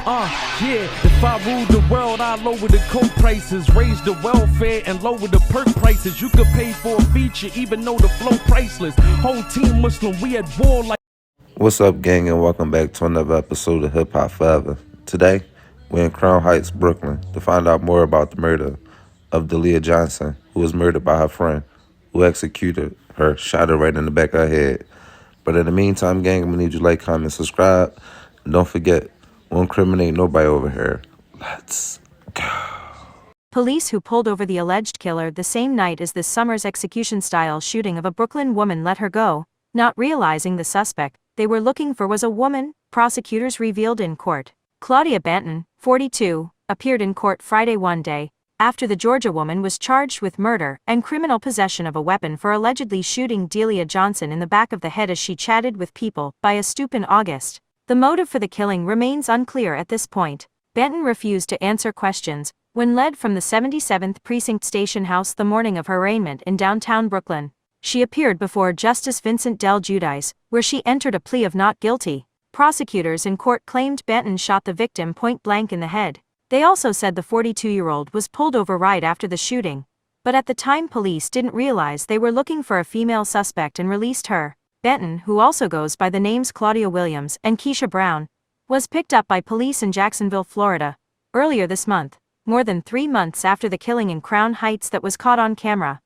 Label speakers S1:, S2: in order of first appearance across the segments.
S1: Yeah, if I ruled the world, I'd lower the coke prices, raise the welfare, and lower the perk prices. You could pay for a feature, even though the flow priceless. Whole team Muslim, we at war like.
S2: What's up, gang, and welcome back to another episode of Hip Hop Forever. Today, we're in Crown Heights, Brooklyn, to find out more about the murder of Delia Johnson, who was murdered by her friend, who executed her, shot her right in the back of her head. But in the meantime, gang, I'm gonna need you to like, comment, subscribe, and don't forget, won't incriminate nobody over here. Let's go.
S3: Police who pulled over the alleged killer the same night as this summer's execution-style shooting of a Brooklyn woman let her go, not realizing the suspect they were looking for was a woman, prosecutors revealed in court. Claudia Banton, 42, appeared in court Friday one day, after the Georgia woman was charged with murder and criminal possession of a weapon for allegedly shooting Delia Johnson in the back of the head as she chatted with people by a stoop in August. The motive for the killing remains unclear at this point. Banton refused to answer questions when led from the 77th Precinct Station House the morning of her arraignment in downtown Brooklyn. She appeared before Justice Vincent Del Giudice, where she entered a plea of not guilty. Prosecutors in court claimed Banton shot the victim point-blank in the head. They also said the 42-year-old was pulled over right after the shooting. But at the time, police didn't realize they were looking for a female suspect and released her. Banton, who also goes by the names Claudia Williams and Keisha Brown, was picked up by police in Jacksonville, Florida, earlier this month, more than 3 months after the killing in Crown Heights that was caught on camera.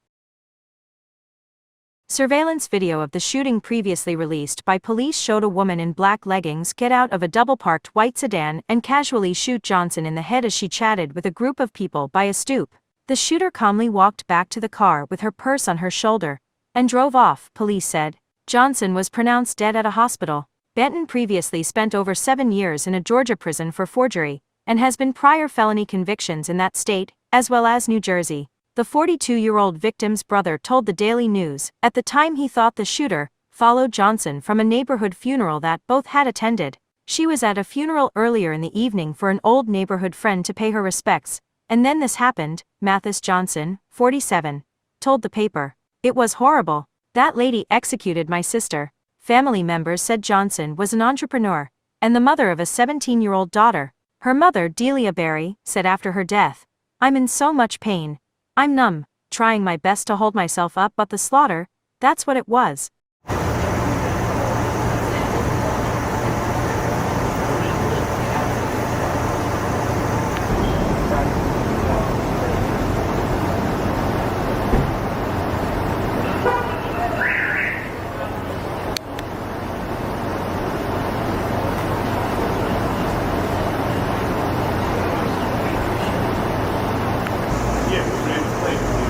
S3: Surveillance video of the shooting previously released by police showed a woman in black leggings get out of a double-parked white sedan and casually shoot Johnson in the head as she chatted with a group of people by a stoop. The shooter calmly walked back to the car with her purse on her shoulder and drove off, police said. Johnson was pronounced dead at a hospital. Banton previously spent over 7 years in a Georgia prison for forgery, and has been prior felony convictions in that state, as well as New Jersey. The 42-year-old victim's brother told the Daily News, at the time he thought the shooter followed Johnson from a neighborhood funeral that both had attended. She was at a funeral earlier in the evening for an old neighborhood friend to pay her respects, and then this happened, Mathis Johnson, 47, told the paper. It was horrible. That lady executed my sister. Family members said Johnson was an entrepreneur and the mother of a 17-year-old daughter. Her mother, Delia Barry, said after her death, "I'm in so much pain. I'm numb, trying my best to hold myself up, but the slaughter, that's what it was."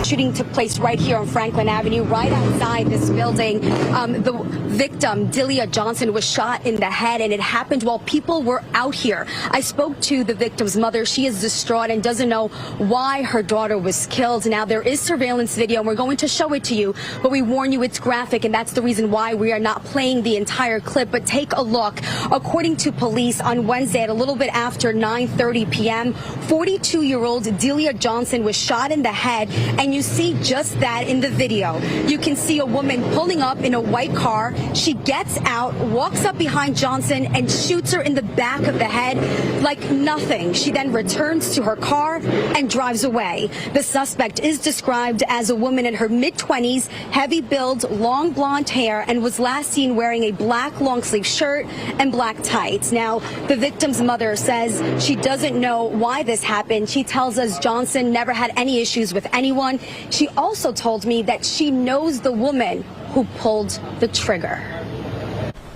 S4: Shooting took place right here on Franklin Avenue, right outside this building. The victim, Delia Johnson, was shot in the head, and it happened while people were out here. I spoke to the victim's mother. She is distraught and doesn't know why her daughter was killed. Now, there is surveillance video, and we're going to show it to you, but we warn you it's graphic, and that's the reason why we are not playing the entire clip. But take a look. According to police, on Wednesday at a little bit after 9:30 p.m., 42-year-old Delia Johnson was shot in the head, and you see just that in the video. You can see a woman pulling up in a white car. She gets out, walks up behind Johnson, and shoots her in the back of the head like nothing. She then returns to her car and drives away. The suspect is described as a woman in her mid-20s, heavy build, long blonde hair, and was last seen wearing a black long-sleeve shirt and black tights. Now, the victim's mother says she doesn't know why this happened. She tells us Johnson never had any issues with anyone. She also told me that she knows the woman who pulled the trigger.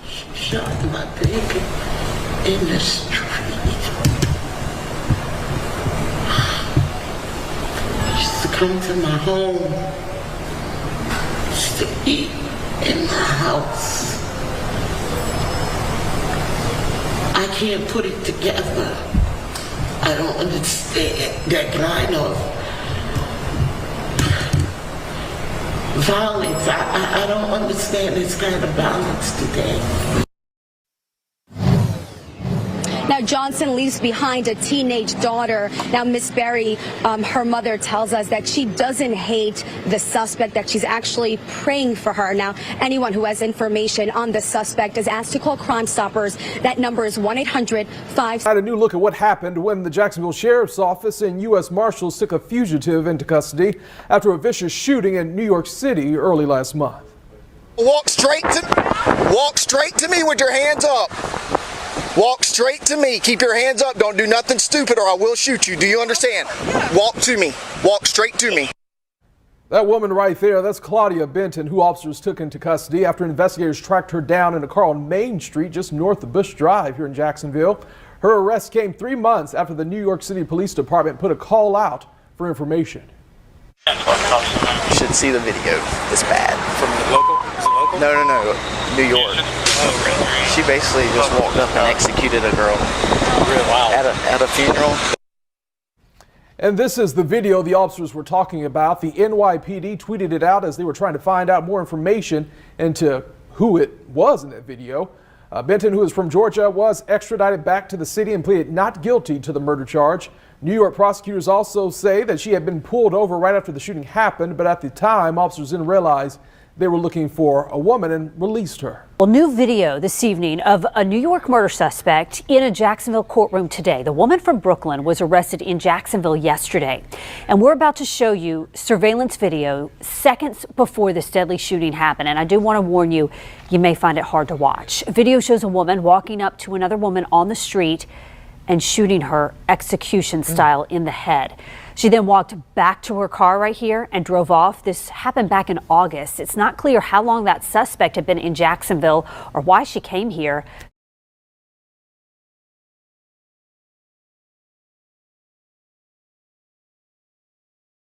S5: She shot my baby in the street. She used to come to my home. She used to eat in my house. I can't put it together. I don't understand that kind of violence. I don't understand this kind of violence today.
S4: Now, Johnson leaves behind a teenage daughter. Now, Miss Berry, her mother tells us that she doesn't hate the suspect, that she's actually praying for her. Now, anyone who has information on the suspect is asked to call Crime Stoppers. That number is 1-800-5.
S6: Had a new look at what happened when the Jacksonville Sheriff's Office and U.S. Marshals took a fugitive into custody after a vicious shooting in New York City early last month.
S7: Walk straight to me with your hands up. Walk straight to me. Keep your hands up. Don't do nothing stupid or I will shoot you. Do you understand? Walk to me. Walk straight to me.
S6: That woman right there, that's Claudia Banton, who officers took into custody after investigators tracked her down in a car on Main Street just north of Bush Drive here in Jacksonville. Her arrest came 3 months after the New York City Police Department put a call out for information.
S7: You should see the video. It's bad.
S8: From the local? Is it local?
S7: No. New York.
S8: Oh, really?
S7: She basically just walked up and executed a girl.
S8: Wow.
S7: At a funeral.
S6: And this is the video the officers were talking about. The NYPD tweeted it out as they were trying to find out more information into who it was in that video. Banton, who is from Georgia, was extradited back to the city and pleaded not guilty to the murder charge. New York prosecutors also say that she had been pulled over right after the shooting happened, but at the time, officers didn't realize they were looking for a woman and released her.
S9: Well, new video this evening of a New York murder suspect in a Jacksonville courtroom today. The woman from Brooklyn was arrested in Jacksonville yesterday. And we're about to show you surveillance video seconds before this deadly shooting happened. And I do want to warn you, you may find it hard to watch. Video shows a woman walking up to another woman on the street and shooting her execution style in the head. She then walked back to her car right here and drove off. This happened back in August. It's not clear how long that suspect had been in Jacksonville or why she came here.